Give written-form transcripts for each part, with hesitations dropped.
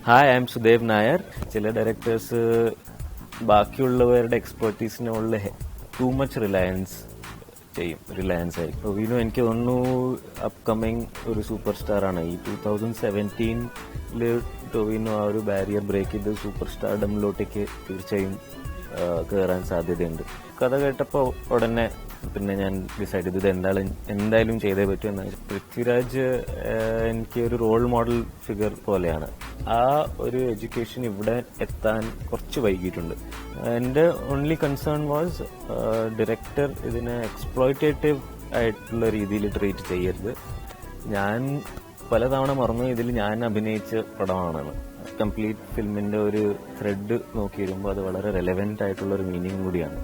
Hi, I M Sudev Nair. ചില directors ബാക്കിയുള്ളവരുടെ എക്സ്പെർട്ടീസിന് ഉള്ള ടൂ മച്ച് റിലയൻസ് ആയിരിക്കും. ടൊവിനോ എനിക്ക് തോന്നുന്നു അപ്കമിങ് ഒരു സൂപ്പർ സ്റ്റാർ ആണ്. ഈ 2017 ടൊവിനോ ആ ഒരു ബാരിയർ ബ്രേക്ക് ചെയ്ത് സൂപ്പർ സ്റ്റാർഡമിലോട്ടേക്ക് തീർച്ചയായും കയറാൻ സാധ്യതയുണ്ട്. കഥ കേട്ടപ്പോൾ ഉടനെ പിന്നെ ഞാൻ ഡിസൈഡ് ചെയ്തത് എന്തായാലും ചെയ്തേ പറ്റൂ എന്നാണ്. പൃഥ്വിരാജ് എനിക്ക് ഒരു റോൾ മോഡൽ ഫിഗർ പോലെയാണ്. ആ ഒരു എഡ്യൂക്കേഷൻ ഇവിടെ എത്താൻ കുറച്ച് വൈകിയിട്ടുണ്ട്. എൻ്റെ ഓൺലി കൺസേൺ വാസ് ഡയറക്ടർ ഇതിനെ എക്സ്പ്ലോയിറ്റേറ്റീവ് ആയിട്ടുള്ള രീതിയിൽ ട്രീറ്റ് ചെയ്യരുത്. ഞാൻ പലതവണ മറന്നു ഇതിൽ ഞാൻ അഭിനയിച്ച പടമാണെന്ന്. കംപ്ലീറ്റ് ഫിലിമിന്റെ ഒരു ത്രെഡ് നോക്കി വരുമ്പോൾ അത് വളരെ റെലവെന്റ് ആയിട്ടുള്ള ഒരു മീനിങ് കൂടിയാണ്.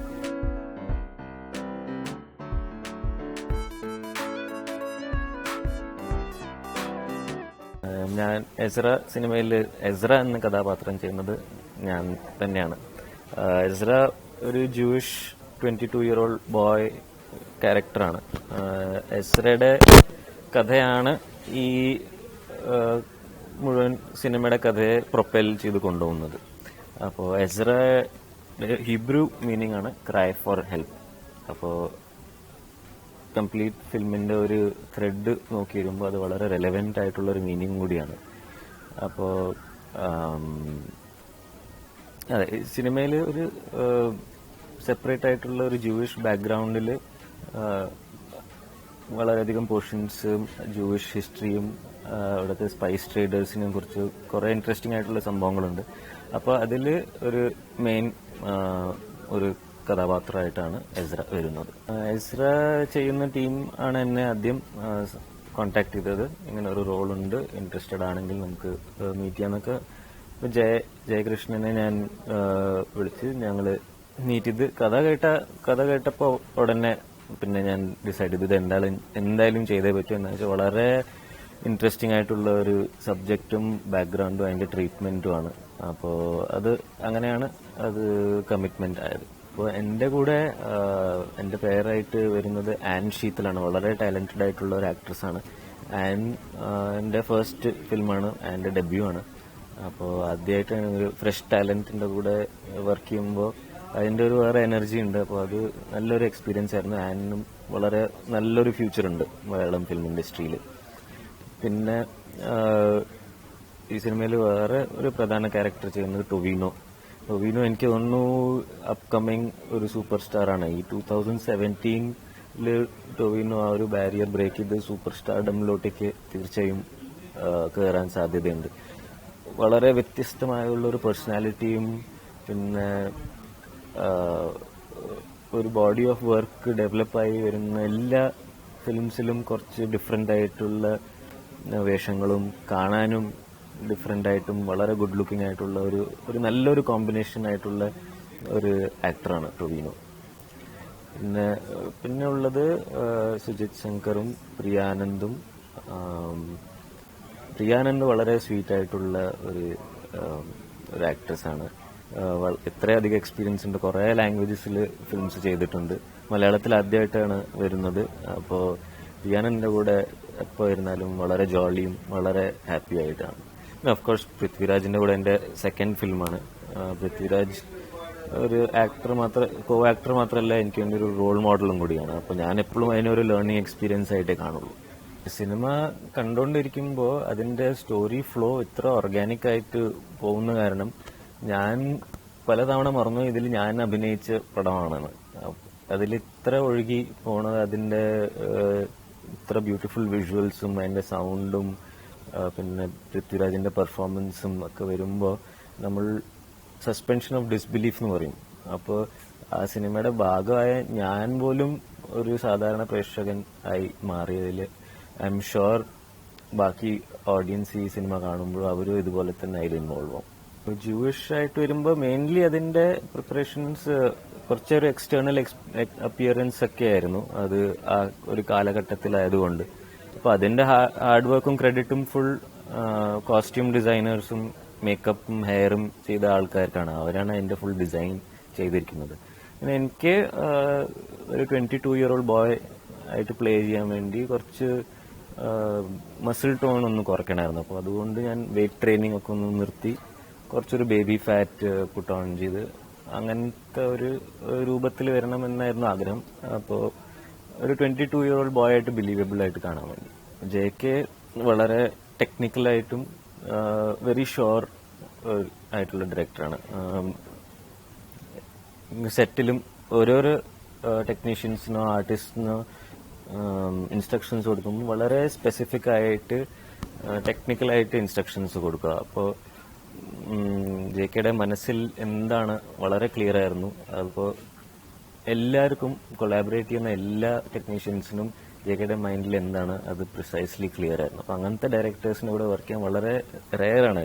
ഞാൻ സിനിമയിൽ എസ്ര എന്ന കഥാപാത്രം ചെയ്യുന്നത് ഞാൻ തന്നെയാണ്. എസ്ര ഒരു ജൂയിഷ് 22-year-old ബോയ് ക്യാരക്ടറാണ്. എസ്രയുടെ കഥയാണ് ഈ മുഴുവൻ സിനിമയുടെ കഥയെ പ്രൊപ്പൽ ചെയ്ത് കൊണ്ടുപോകുന്നത്. അപ്പോൾ എസ്ര ഹിബ്രു മീനിങ് ആണ് ക്രൈ ഫോർ ഹെൽപ്പ്. അപ്പോൾ കംപ്ലീറ്റ് ഫിലിമിന്റെ ഒരു ത്രെഡ് നോക്കി വരുമ്പോൾ അത് വളരെ റെലവെന്റ് ആയിട്ടുള്ള ഒരു മീനിങ് കൂടിയാണ്. അപ്പോൾ അതെ, സിനിമയിൽ ഒരു സെപ്പറേറ്റ് ആയിട്ടുള്ള ഒരു ജൂയിഷ് ബാക്ക്ഗ്രൗണ്ടിൽ വളരെയധികം പോർഷൻസും ജൂയിഷ് ഹിസ്റ്ററിയും അവിടുത്തെ സ്പൈസ് ട്രേഡേഴ്സിനെ കുറിച്ച് കുറെ ഇൻട്രസ്റ്റിംഗ് ആയിട്ടുള്ള സംഭവങ്ങളുണ്ട്. അപ്പോൾ അതിൽ ഒരു മെയിൻ ഒരു കഥാപാത്രമായിട്ടാണ് എസ്ര വരുന്നത്. എസ്ര ചെയ്യുന്ന ടീം ആണ് എന്നെ ആദ്യം കോണ്ടാക്ട് ചെയ്തത്. ഇങ്ങനെ ഒരു റോളുണ്ട്, ഇൻട്രസ്റ്റഡ് ആണെങ്കിൽ നമുക്ക് മീറ്റ് ചെയ്യാന്നൊക്കെ. ജയകൃഷ്ണനെ ഞാൻ വിളിച്ച് ഞങ്ങള് മീറ്റ് ചെയ്ത് കഥ കേട്ടപ്പോൾ ഉടനെ പിന്നെ ഞാൻ ഡിസൈഡ് ചെയ്തത് എന്തായാലും ചെയ്തേ പറ്റൂ എന്ന് വെച്ചാൽ വളരെ ഇൻട്രസ്റ്റിംഗ് ആയിട്ടുള്ള ഒരു സബ്ജക്റ്റും ബാക്ക്ഗ്രൗണ്ടും അതിന്റെ ട്രീറ്റ്മെന്റും ആണ്. അപ്പോൾ അങ്ങനെയാണ് അത് കമ്മിറ്റ്മെന്റ് ആയത്. അപ്പോൾ എൻ്റെ കൂടെ എൻ്റെ പേരായിട്ട് വരുന്നത് ആൻ ഷീത്തലാണ്. വളരെ ടാലന്റഡ് ആയിട്ടുള്ള ഒരു ആക്ട്രസ് ആണ്. ആൻ എൻ്റെ ഫസ്റ്റ് ഫിലിമാണ്, ആൻ്റെ ഡെബ്യൂ ആണ്. അപ്പോൾ ആദ്യമായിട്ട് ഒരു ഫ്രഷ് ടാലന്റിന്റെ കൂടെ വർക്ക് ചെയ്യുമ്പോൾ അതിന്റെ ഒരു വേറെ എനർജി ഉണ്ട്. അപ്പോൾ അത് നല്ലൊരു എക്സ്പീരിയൻസ് ആയിരുന്നു. ആനും വളരെ നല്ലൊരു ഫ്യൂച്ചർ ഉണ്ട് മലയാളം ഫിലിം ഇൻഡസ്ട്രിയിൽ. പിന്നെ ഈ സിനിമയിൽ വേറെ ഒരു പ്രധാന ക്യാരക്ടർ ചെയ്യുന്നത് ടൊവിനോ എനിക്ക് തോന്നുന്നു അപ്കമിങ് ഒരു സൂപ്പർ സ്റ്റാർ ആണ്. ഈ 2017 ടൊവിനോ ആ ഒരു ബാരിയർ ബ്രേക്ക് ചെയ്ത് സൂപ്പർ സ്റ്റാർഡമിലോട്ടേക്ക് തീർച്ചയായും കയറാൻ സാധ്യതയുണ്ട്. വളരെ വ്യത്യസ്തമായുള്ള ഒരു പേഴ്സണാലിറ്റിയും പിന്നെ ഒരു ബോഡി ഓഫ് വർക്ക് ഡെവലപ്പായി വരുന്ന എല്ലാ ഫിലിംസിലും കുറച്ച് ഡിഫറെന്റ് ആയിട്ടുള്ള വേഷങ്ങളും കാണാനും ഡിഫറെന്റ് ആയിട്ടും വളരെ ഗുഡ് ലുക്കിംഗ് ആയിട്ടുള്ള ഒരു നല്ലൊരു കോമ്പിനേഷൻ ആയിട്ടുള്ള ഒരു ആക്ടറാണ് ടൊവിനോ. പിന്നെ ഉള്ളത് സുജിത് ശങ്കറും പ്രിയാനന്ദും. പ്രിയാനന്ദ് വളരെ സ്വീറ്റ് ആയിട്ടുള്ള ഒരു ആക്ട്രസ് ആണ്. എത്രയധികം എക്സ്പീരിയൻസ് ഉണ്ട്. കുറെ ലാംഗ്വേജസിൽ ഫിലിംസ് ചെയ്തിട്ടുണ്ട്. മലയാളത്തിൽ ആദ്യമായിട്ടാണ് വരുന്നത്. അപ്പോൾ പ്രിയാനന്ദിന്റെ കൂടെ എപ്പോൾ വരുന്നാലും വളരെ ജോളിയും വളരെ ഹാപ്പി ആയിട്ടാണ്. ഓഫ് കോഴ്സ് പൃഥ്വിരാജിന്റെ കൂടെ എൻ്റെ സെക്കൻഡ് ഫിലിമാണ്. പൃഥ്വിരാജ് ഒരു കോ ആക്ടർ മാത്രമല്ല, എനിക്ക് എൻ്റെ ഒരു റോൾ മോഡലും കൂടിയാണ്. അപ്പോൾ ഞാൻ എപ്പോഴും അതിനൊരു ലേണിംഗ് എക്സ്പീരിയൻസ് ആയിട്ടേ കാണുള്ളൂ. സിനിമ കണ്ടുകൊണ്ടിരിക്കുമ്പോൾ അതിന്റെ സ്റ്റോറി ഫ്ലോ ഇത്ര ഓർഗാനിക് ആയിട്ട് പോകുന്ന കാരണം ഞാൻ പലതവണ മറന്നു ഇതിൽ ഞാൻ അഭിനയിച്ച പടമാണെന്ന്. അതിൽ ഇത്ര ഒഴുകി പോണത് അതിന്റെ ഇത്ര ബ്യൂട്ടിഫുൾ വിഷ്വൽസും അതിന്റെ സൗണ്ടും പിന്നെ പൃഥ്വിരാജിന്റെ പെർഫോമൻസും ഒക്കെ വരുമ്പോൾ നമ്മൾ സസ്പെൻഷൻ ഓഫ് ഡിസ്ബിലീഫ് എന്ന് പറയും. അപ്പോൾ ആ സിനിമയുടെ ഭാഗമായ ഞാൻ പോലും ഒരു സാധാരണ പ്രേക്ഷകൻ ആയി മാറിയതിൽ ഐ എം ഷുവർ ബാക്കി ഓഡിയൻസ് ഈ സിനിമ കാണുമ്പോൾ അവരും ഇതുപോലെ തന്നെ അതിൽ ഇൻവോൾവ് ആവും. ജൂയിഷ് ആയിട്ട് വരുമ്പോൾ മെയിൻലി അതിന്റെ പ്രിപ്പറേഷൻസ് കുറച്ചൊരു എക്സ്റ്റേണൽ അപ്പിയറൻസ് ഒക്കെ ആയിരുന്നു. അത് ആ ഒരു കാലഘട്ടത്തിലായതുകൊണ്ട് അപ്പൊ അതിന്റെ ഹാർഡ് വർക്കും ക്രെഡിറ്റും ഫുൾ കോസ്റ്റ്യൂം ഡിസൈനേഴ്സും മേക്കപ്പും ഹെയറും ചെയ്ത ആൾക്കാർക്കാണ്. അവരാണ് അതിന്റെ ഫുൾ ഡിസൈൻ ചെയ്തിരിക്കുന്നത്. പിന്നെ എനിക്ക് ഒരു 22-year-old ബോയ് ആയിട്ട് പ്ലേ ചെയ്യാൻ വേണ്ടി കുറച്ച് മസിൽ ടോൺ ഒന്ന് കുറയ്ക്കണമായിരുന്നു. അപ്പോൾ അതുകൊണ്ട് ഞാൻ വെയിറ്റ് ട്രെയിനിങ് ഒക്കെ ഒന്ന് നിർത്തി കുറച്ചൊരു ബേബി ഫാറ്റ് പുട്ട് ഓൺ ചെയ്ത് അങ്ങനത്തെ ഒരു രൂപത്തിൽ വരണമെന്നായിരുന്നു ആഗ്രഹം. അപ്പോൾ ഒരു 22-year-old ബോയ് ആയിട്ട് ബിലീവബിൾ ആയിട്ട് കാണാൻ വേണ്ടി. JK വളരെ ടെക്നിക്കലായിട്ടും വെരി ഷുവർ ആയിട്ടുള്ള ഡയറക്ടറാണ്. സെറ്റിലും ഓരോരോ ടെക്നീഷ്യൻസിനോ ആർട്ടിസ്റ്റിനോ ഇൻസ്ട്രക്ഷൻസ് കൊടുക്കുമ്പോൾ വളരെ സ്പെസിഫിക് ആയിട്ട് ടെക്നിക്കലായിട്ട് ഇൻസ്ട്രക്ഷൻസ് കൊടുക്കുക. അപ്പോൾ JKയുടെ മനസ്സിൽ എന്താണ് വളരെ ക്ലിയർ ആയിരുന്നു. അപ്പോൾ എല്ലാവർക്കും കൊളാബറേറ്റ് ചെയ്യുന്ന എല്ലാ ടെക്നീഷ്യൻസിനും JKയുടെ മൈൻഡിൽ എന്താണ് അത് പ്രിസൈസ്ലി ക്ലിയർ ആയിരുന്നു. അപ്പോൾ അങ്ങനത്തെ ഡയറക്ടേഴ്സിന് ഇവിടെ വർക്ക് ചെയ്യാൻ വളരെ റെയറാണ്.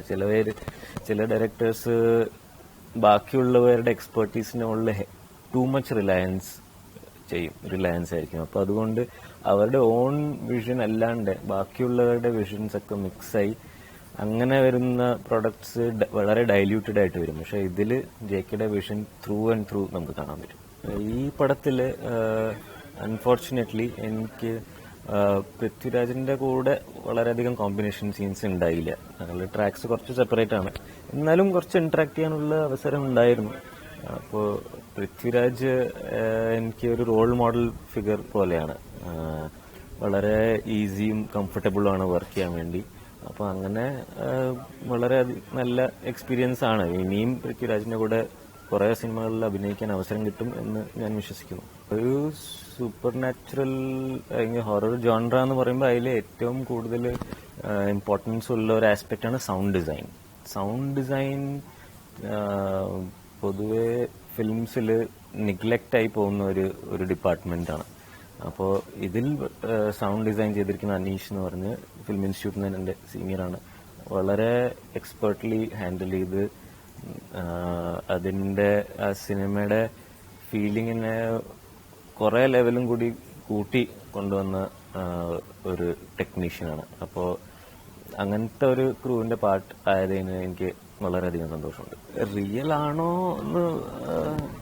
ചില ഡയറക്ടേഴ്സ് ബാക്കിയുള്ളവരുടെ എക്സ്പെർട്ടീസിനുള്ള ടു മച്ച് റിലയൻസ് ആയിരിക്കും. അപ്പോൾ അതുകൊണ്ട് അവരുടെ ഓൺ വിഷൻ അല്ലാണ്ട് ബാക്കിയുള്ളവരുടെ വിഷൻസ് ഒക്കെ മിക്സായി അങ്ങനെ വരുന്ന പ്രൊഡക്ട്സ് വളരെ ഡൈല്യൂട്ടഡ് ആയിട്ട് വരും. പക്ഷെ ഇതിൽ JKയുടെ വിഷൻ ത്രൂ ആൻഡ് ത്രൂ നമുക്ക് കാണാൻ പറ്റും. ഈ പടത്തിൽ അൺഫോർച്ചുനേറ്റ്ലി എനിക്ക് പൃഥ്വിരാജിന്റെ കൂടെ വളരെയധികം കോമ്പിനേഷൻ സീൻസ് ഉണ്ടായില്ല. ഞങ്ങളുടെ ട്രാക്സ് കുറച്ച് സെപ്പറേറ്റ് ആണ്, എന്നാലും കുറച്ച് ഇന്ററാക്ട് ചെയ്യാനുള്ള അവസരം ഉണ്ടായിരുന്നു. അപ്പോൾ പൃഥ്വിരാജ് എനിക്ക് ഒരു റോൾ മോഡൽ ഫിഗർ പോലെയാണ്. വളരെ ഈസിയും കംഫർട്ടബിളും ആണ് വർക്ക് ചെയ്യാൻ വേണ്ടി. അപ്പോൾ അങ്ങനെ വളരെ നല്ല എക്സ്പീരിയൻസ് ആണ്. ഇനിയും പൃഥ്വിരാജിന്റെ കൂടെ കുറെ സിനിമകളിൽ അഭിനയിക്കാൻ അവസരം കിട്ടും എന്ന് ഞാൻ വിശ്വസിക്കുന്നു. ഒരു സൂപ്പർ നാച്ചുറൽ അല്ലെങ്കിൽ ഹൊറർ ജോൺറ എന്ന് പറയുമ്പോൾ അതിൽ ഏറ്റവും കൂടുതൽ ഇമ്പോർട്ടൻസ് ഉള്ള ഒരു ആസ്പെക്റ്റ് ആണ് സൗണ്ട് ഡിസൈൻ പൊതുവെ ഫിലിംസിൽ നിഗ്ലക്റ്റ് ആയി പോകുന്ന ഒരു ഡിപ്പാർട്ട്മെന്റ് ആണ്. അപ്പോൾ ഇതിൽ സൗണ്ട് ഡിസൈൻ ചെയ്തിരിക്കുന്ന അനീഷ് എന്ന് പറഞ്ഞ് ഫിലിം ഇൻസ്റ്റിറ്റ്യൂട്ടിൽ നിന്ന് എൻ്റെ സീനിയറാണ്. വളരെ എക്സ്പെർട്ട്ലി ഹാൻഡിൽ ചെയ്ത് അതിൻ്റെ ആ സിനിമയുടെ ഫീലിങ്ങിനെ കുറെ ലെവലും കൂടി കൂട്ടി കൊണ്ടുവന്ന ഒരു ടെക്നീഷ്യനാണ്. അപ്പോൾ അങ്ങനത്തെ ഒരു ക്രൂവിന്റെ പാർട്ട് ആയതിന് എനിക്ക് വളരെയധികം സന്തോഷമുണ്ട്. റിയൽ ആണോ എന്ന്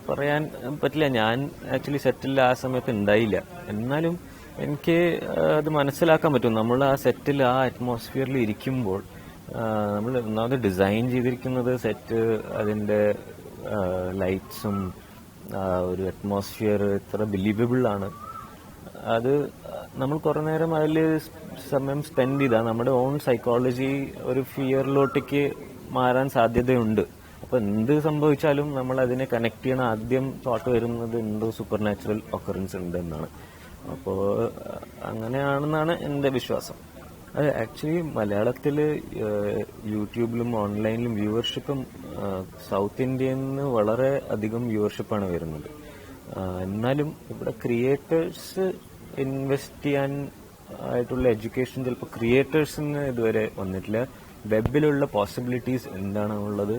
പറയാൻ പറ്റില്ല. ഞാൻ ആക്ച്വലി സെറ്റിൽ ആ സമയത്ത് ഉണ്ടായില്ല. എന്നാലും എനിക്ക് അത് മനസ്സിലാക്കാൻ പറ്റും. നമ്മൾ ആ സെറ്റിൽ ആ അറ്റ്മോസ്ഫിയറിൽ ഇരിക്കുമ്പോൾ നമ്മൾ ഒന്നാമത് ഡിസൈൻ ചെയ്തിരിക്കുന്നത് സെറ്റ്, അതിന്റെ ലൈറ്റ്സും ഒരു അറ്റ്മോസ്ഫിയർ എത്ര ബിലീവബിൾ ആണ്. അത് നമ്മൾ കുറെ നേരം അതിൽ സമയം സ്പെൻഡ് ചെയ്താൽ നമ്മുടെ ഓൺ സൈക്കോളജി ഒരു ഫിയറിലോട്ടേക്ക് മാറാൻ സാധ്യതയുണ്ട്. അപ്പൊ എന്ത് സംഭവിച്ചാലും നമ്മൾ അതിനെ കണക്ട് ചെയ്യണ ആദ്യം തോട്ട് വരുന്നത് എന്തോ സൂപ്പർ നാച്ചുറൽ ഒക്കറൻസ് ഉണ്ട് എന്നാണ്. അപ്പോൾ അങ്ങനെയാണെന്നാണ് എൻ്റെ വിശ്വാസം. അത് ആക്ച്വലി മലയാളത്തിൽ യൂട്യൂബിലും ഓൺലൈനിലും വ്യൂവർഷിപ്പും സൗത്ത് ഇന്ത്യയിൽ നിന്ന് വളരെ അധികം വ്യൂവർഷിപ്പാണ് വരുന്നത്. എന്നാലും ഇവിടെ ക്രിയേറ്റേഴ്സ് ഇൻവെസ്റ്റ് ചെയ്യാൻ ആയിട്ടുള്ള എഡ്യൂക്കേഷൻ ചിലപ്പോൾ ക്രിയേറ്റേഴ്സിന് ഇതുവരെ വന്നിട്ടില്ല. വെബിലുള്ള പോസിബിലിറ്റീസ് എന്താണെന്നുള്ളത്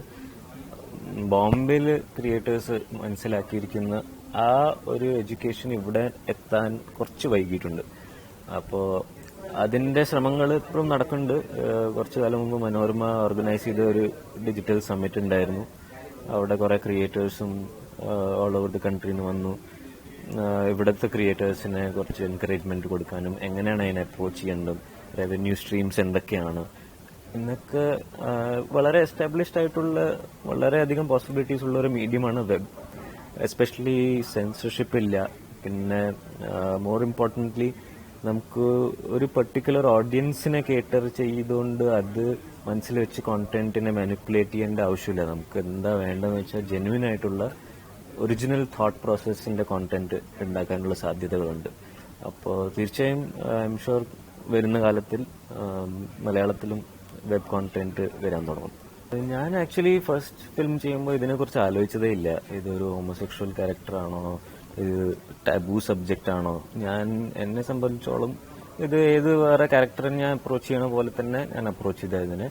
ബോംബെയിൽ ക്രിയേറ്റേഴ്സ് മനസ്സിലാക്കിയിരിക്കുന്ന ആ ഒരു എഡ്യൂക്കേഷൻ ഇവിടെ എത്താൻ കുറച്ച് വൈകിട്ടുണ്ട്. അപ്പോൾ അതിന്റെ ശ്രമങ്ങൾ ഇപ്പോഴും നടക്കുന്നുണ്ട്. കുറച്ചു കാലം മുമ്പ് മനോരമ ഓർഗനൈസ് ചെയ്ത ഒരു ഡിജിറ്റൽ സമ്മിറ്റ് ഉണ്ടായിരുന്നു. അവിടെ കുറെ ക്രിയേറ്റേഴ്സും ഓൾ ഓവർ ദി കൺട്രിയിൽ നിന്ന് വന്നു. ഇവിടുത്തെ ക്രിയേറ്റേഴ്സിനെ കുറച്ച് എൻകറേജ്മെന്റ് കൊടുക്കാനും എങ്ങനെയാണ് അതിനെ അപ്രോച്ച് ചെയ്യേണ്ടത്, റവന്യൂ സ്ട്രീംസ് എന്തൊക്കെയാണ് എന്നൊക്കെ വളരെ എസ്റ്റാബ്ലിഷ്ഡ് ആയിട്ടുള്ള വളരെയധികം പോസിബിലിറ്റീസ് ഉള്ള ഒരു മീഡിയമാണ് വെബ്. എസ്പെഷ്യലി സെൻസർഷിപ്പ് ഇല്ല. പിന്നെ മോർ ഇമ്പോർട്ടൻ്റ്ലി നമുക്ക് ഒരു പെർട്ടിക്കുലർ ഓഡിയൻസിനെ കേറ്റർ ചെയ്തുകൊണ്ട് അത് മനസ്സിൽ വെച്ച് കോണ്ടന്റിനെ മാനിപ്പുലേറ്റ് ചെയ്യേണ്ട ആവശ്യമില്ല. നമുക്ക് എന്താ വേണ്ടതെന്ന് വെച്ചാൽ ജെന്യുവൻ ആയിട്ടുള്ള ഒറിജിനൽ തോട്ട് പ്രോസസ്സിന്റെ കോണ്ടന്റ് ഉണ്ടാക്കാനുള്ള സാധ്യതകളുണ്ട്. അപ്പോൾ തീർച്ചയായും ഐ എം ഷുവർ വരുന്ന കാലത്തിൽ മലയാളത്തിലും വെബ് കോണ്ടന്റ് വരാൻ തുടങ്ങും. ഞാൻ ആക്ച്വലി ഫസ്റ്റ് ഫിലിം ചെയ്യുമ്പോൾ ഇതിനെക്കുറിച്ച് ആലോചിച്ചതേ ഇല്ല. ഇതൊരു ഹോമോസെക്ഷൽ ക്യാരക്ടറാണോ, ഇത് ടാബു സബ്ജക്റ്റ് ആണോ. എന്നെ സംബന്ധിച്ചോളം ഇത് ഏത് വേറെ ക്യാരക്ടറിനെ ഞാൻ അപ്രോച്ച് ചെയ്യണ പോലെ തന്നെ ഞാൻ അപ്രോച്ച് ചെയ്ത ഇതിനെ.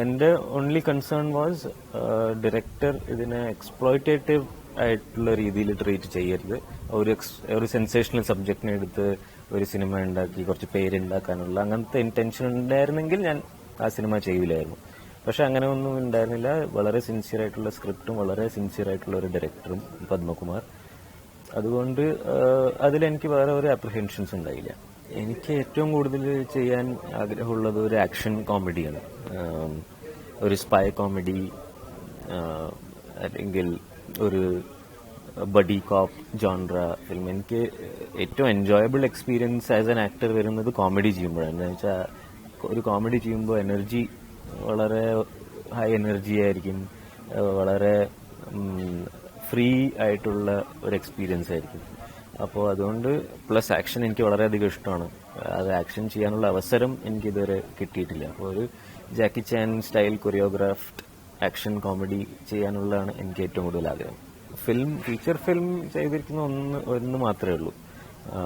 എന്റെ ഓൺലി കൺസേൺ വാസ് ഡയറക്ടർ ഇതിനെ എക്സ്പ്ലോയിറ്റേറ്റീവ് ആയിട്ടുള്ള രീതിയിൽ ട്രീറ്റ് ചെയ്യരുത്. ഒരു സെൻസേഷണൽ സബ്ജക്റ്റിനെ എടുത്ത് ഒരു സിനിമ ഉണ്ടാക്കി കുറച്ച് പേരുണ്ടാക്കാനുള്ള അങ്ങനത്തെ ഇന്റൻഷൻ ഉണ്ടായിരുന്നെങ്കിൽ ഞാൻ ആ സിനിമ ചെയ്യില്ലായിരുന്നു. പക്ഷെ അങ്ങനെ ഒന്നും ഉണ്ടായിരുന്നില്ല. വളരെ സിൻസിയർ ആയിട്ടുള്ള സ്ക്രിപ്റ്റും വളരെ സിൻസിയർ ആയിട്ടുള്ള ഒരു ഡയറക്ടറും പത്മകുമാർ. അതുകൊണ്ട് അതിലെനിക്ക് വേറെ ഒരു അപ്രിഹെൻഷൻസ് ഉണ്ടായില്ല. എനിക്ക് ഏറ്റവും കൂടുതൽ ചെയ്യാൻ ആഗ്രഹമുള്ളത് ഒരു ആക്ഷൻ കോമഡിയാണ്. ഒരു സ്പൈ കോമഡി, അല്ലെങ്കിൽ ഒരു ബഡി കോപ്പ് ജോൺറ ഫിലിം. എനിക്ക് ഏറ്റവും enjoyable experience as an actor വരുന്നത് കോമഡി ചെയ്യുമ്പോഴാണ്. എന്താണെന്ന് വെച്ചാൽ ഒരു കോമഡി ചെയ്യുമ്പോൾ എനർജി വളരെ ഹൈ എനർജി ആയിരിക്കും, വളരെ ഫ്രീ ആയിട്ടുള്ള ഒരു എക്സ്പീരിയൻസ് ആയിരിക്കും. അപ്പോൾ അതുകൊണ്ട് പ്ലസ് ആക്ഷൻ എനിക്ക് വളരെയധികം ഇഷ്ടമാണ്. അത് ആക്ഷൻ ചെയ്യാനുള്ള അവസരം എനിക്കിതുവരെ കിട്ടിയിട്ടില്ല. അപ്പോൾ ഒരു ജാക്കി ചാൻ സ്റ്റൈൽ കൊറിയോഗ്രാഫ്ഡ് ആക്ഷൻ കോമഡി ചെയ്യാനുള്ളതാണ് എനിക്ക് ഏറ്റവും കൂടുതൽ ആഗ്രഹം. ഫീച്ചർ ഫിലിം ചെയ്തിരിക്കുന്ന ഒന്ന് മാത്രമേ ഉള്ളൂ.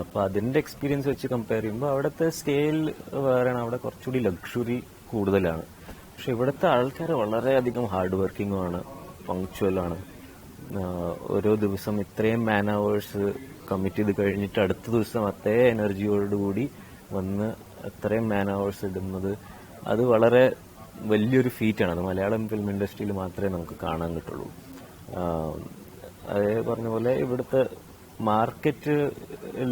അപ്പോൾ അതിൻ്റെ എക്സ്പീരിയൻസ് വെച്ച് കമ്പയർ ചെയ്യുമ്പോൾ അവിടുത്തെ സ്കെയിൽ വേറെയാണ്, അവിടെ കുറച്ചുകൂടി ലക്ഷറി കൂടുതലാണ്. പക്ഷെ ഇവിടുത്തെ ആൾക്കാർ വളരെയധികം ഹാർഡ് വർക്കിങ്ങുമാണ്, പങ്ക്ച്വലാണ്. ഓരോ ദിവസം ഇത്രയും മാൻ അവേഴ്സ് കമ്മിറ്റ് ചെയ്ത് കഴിഞ്ഞിട്ട് അടുത്ത ദിവസം അതേ എനർജിയോടുകൂടി വന്ന് അത്രയും മാൻ അവേഴ്സ് ഇടുന്നത് അത് വളരെ വലിയൊരു ഫീറ്റാണ്. അത് മലയാളം ഫിലിം ഇൻഡസ്ട്രിയിൽ മാത്രമേ നമുക്ക് കാണാൻ കിട്ടുള്ളൂ. അതേ പറഞ്ഞ പോലെ ഇവിടുത്തെ മാർക്കറ്റ്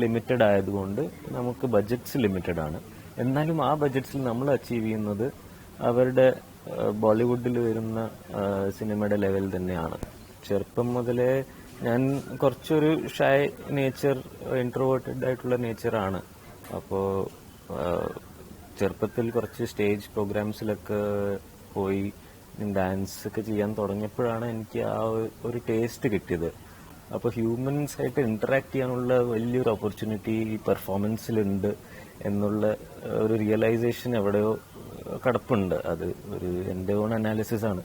ലിമിറ്റഡ് ആയതുകൊണ്ട് നമുക്ക് ബഡ്ജറ്റ്സ് ലിമിറ്റഡ് ആണ്. എന്നാലും ആ ബഡ്ജറ്റ്സിൽ നമ്മൾ അച്ചീവ് ചെയ്യുന്നത് അവരുടെ ബോളിവുഡിൽ വരുന്ന സിനിമയുടെ ലെവൽ തന്നെയാണ്. ചെറുപ്പം മുതലേ ഞാൻ കുറച്ചൊരു ഷൈ നേച്ചർ, ഇൻട്രോവേർട്ടഡ് ആയിട്ടുള്ള നേച്ചറാണ്. അപ്പോൾ ചെറുപ്പത്തിൽ കുറച്ച് സ്റ്റേജ് പ്രോഗ്രാംസിലൊക്കെ പോയി ഡാൻസ് ഒക്കെ ചെയ്യാൻ തുടങ്ങിയപ്പോഴാണ് എനിക്ക് ആ ഒരു ടേസ്റ്റ് കിട്ടിയത്. അപ്പോൾ ഹ്യൂമൻസ് ആയിട്ട് ഇന്ററാക്ട് ചെയ്യാനുള്ള വലിയൊരു ഓപ്പർച്യൂണിറ്റി ഈ പെർഫോമൻസിലുണ്ട് എന്നുള്ള ഒരു റിയലൈസേഷൻ എവിടെയോ കിടപ്പുണ്ട്. അത് ഒരു എൻ്റെ ഓൺ അനാലിസിസ് ആണ്.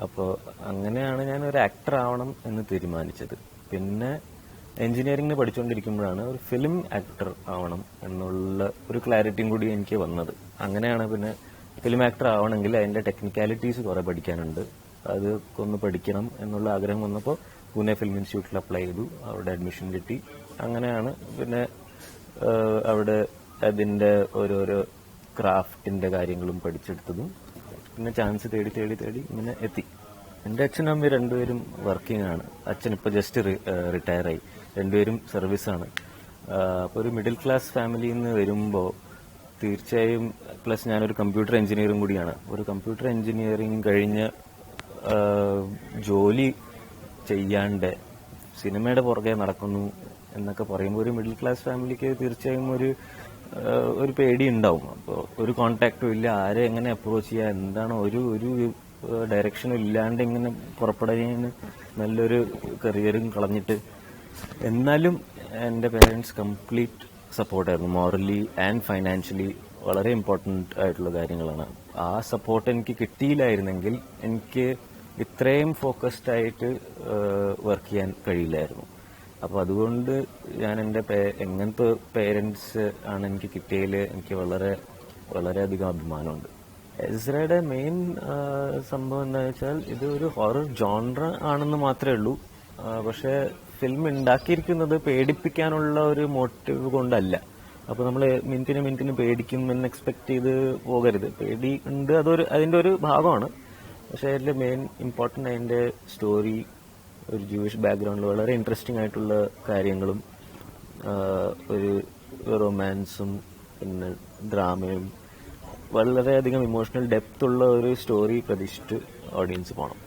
അപ്പോൾ അങ്ങനെയാണ് ഞാൻ ഒരു ആക്ടർ ആവണം എന്ന് തീരുമാനിച്ചത്. പിന്നെ എഞ്ചിനീയറിംഗിന് പഠിച്ചുകൊണ്ടിരിക്കുമ്പോഴാണ് ഒരു ഫിലിം ആക്ടർ ആവണം എന്നുള്ള ഒരു ക്ലാരിറ്റിയും കൂടി എനിക്ക് വന്നത്. അങ്ങനെയാണ് പിന്നെ ഫിലിം ആക്ടർ ആവണമെങ്കിൽ അതിൻ്റെ ടെക്നിക്കാലിറ്റീസ് കുറേ പഠിക്കാനുണ്ട്, അത് ഒന്ന് പഠിക്കണം എന്നുള്ള ആഗ്രഹം വന്നപ്പോൾ പൂനെ ഫിലിം ഇൻസ്റ്റിറ്റ്യൂട്ടിൽ അപ്ലൈ ചെയ്തു, അവിടെ അഡ്മിഷൻ കിട്ടി. അങ്ങനെയാണ് പിന്നെ അവിടെ അതിൻ്റെ ഓരോരോ ക്രാഫ്റ്റിൻ്റെ കാര്യങ്ങളും പഠിച്ചെടുത്തതും പിന്നെ ചാൻസ് തേടി തേടി തേടി ഇങ്ങനെ എത്തി. എൻ്റെ അച്ഛനും അമ്മയും രണ്ടുപേരും വർക്കിംഗ് ആണ്. അച്ഛൻ ഇപ്പോൾ ജസ്റ്റ് റിട്ടയറായി, രണ്ടുപേരും സർവീസാണ്. അപ്പോൾ ഒരു മിഡിൽ ക്ലാസ് ഫാമിലിയിൽ നിന്ന് വരുമ്പോൾ തീർച്ചയായും, പ്ലസ് ഞാനൊരു കമ്പ്യൂട്ടർ എഞ്ചിനീയറും കൂടിയാണ്. ഒരു കമ്പ്യൂട്ടർ എഞ്ചിനീയറിംഗ് കഴിഞ്ഞ് ജോലി ചെയ്യാണ്ട് സിനിമയുടെ പുറകെ നടക്കുന്നു എന്നൊക്കെ പറയുമ്പോൾ ഒരു മിഡിൽ ക്ലാസ് ഫാമിലിക്ക് തീർച്ചയായും ഒരു പേടി ഉണ്ടാവും. അപ്പോൾ ഒരു കോണ്ടാക്റ്റും ഇല്ല, ആരെ എങ്ങനെ അപ്രോച്ച് ചെയ്യുക, എന്താണ് ഒരു ഡയറക്ഷനും ഇല്ലാണ്ട് ഇങ്ങനെ പുറപ്പെടുന്നതിന് നല്ലൊരു കരിയറും കളഞ്ഞിട്ട്. എന്നാലും എൻ്റെ പേരൻസ് കംപ്ലീറ്റ് സപ്പോർട്ടായിരുന്നു, മോറലി ആൻഡ് ഫൈനാൻഷ്യലി. വളരെ ഇമ്പോർട്ടൻ്റ് ആയിട്ടുള്ള കാര്യങ്ങളാണ്. ആ സപ്പോർട്ട് എനിക്ക് കിട്ടിയില്ലായിരുന്നെങ്കിൽ എനിക്ക് ഇത്രയും ഫോക്കസ്ഡ് ആയിട്ട് വർക്ക് ചെയ്യാൻ കഴിയില്ലായിരുന്നു. അപ്പോൾ അതുകൊണ്ട് ഞാൻ എൻ്റെ എങ്ങനത്തെ പേരൻസ് ആണ് എനിക്ക് കിട്ടിയതിൽ എനിക്ക് വളരെയധികം അഭിമാനമുണ്ട്. എസ്രയുടെ മെയിൻ സംഭവം എന്താണെന്ന് വെച്ചാൽ ഇത് ഒരു ഹൊറർ ജോൺറ ആണെന്ന് മാത്രമേ ഉള്ളൂ. പക്ഷേ ഫിലിം ഉണ്ടാക്കിയിരിക്കുന്നത് പേടിപ്പിക്കാനുള്ള ഒരു മോട്ടീവ് കൊണ്ടല്ല. അപ്പോൾ നമ്മൾ മിനിറ്റിന് പേടിക്കും എന്ന് എക്സ്പെക്ട് ചെയ്ത് പോകരുത്. പേടി ഉണ്ട്, അതിൻ്റെ ഒരു ഭാഗമാണ്. പക്ഷേ അതിൻ്റെ മെയിൻ ഇമ്പോർട്ടൻ്റ് അതിൻ്റെ സ്റ്റോറി, ഒരു ജൂയിഷ് ബാക്ക്ഗ്രൗണ്ടിൽ വളരെ ഇൻട്രസ്റ്റിംഗ് ആയിട്ടുള്ള കാര്യങ്ങളും ഒരു റൊമാൻസും പിന്നെ ഡ്രാമയും വളരെയധികം ഇമോഷണൽ ഡെപ്ത് ഉള്ള ഒരു സ്റ്റോറി പ്രതീക്ഷിച്ചിട്ട് ഓഡിയൻസ് പോകണം.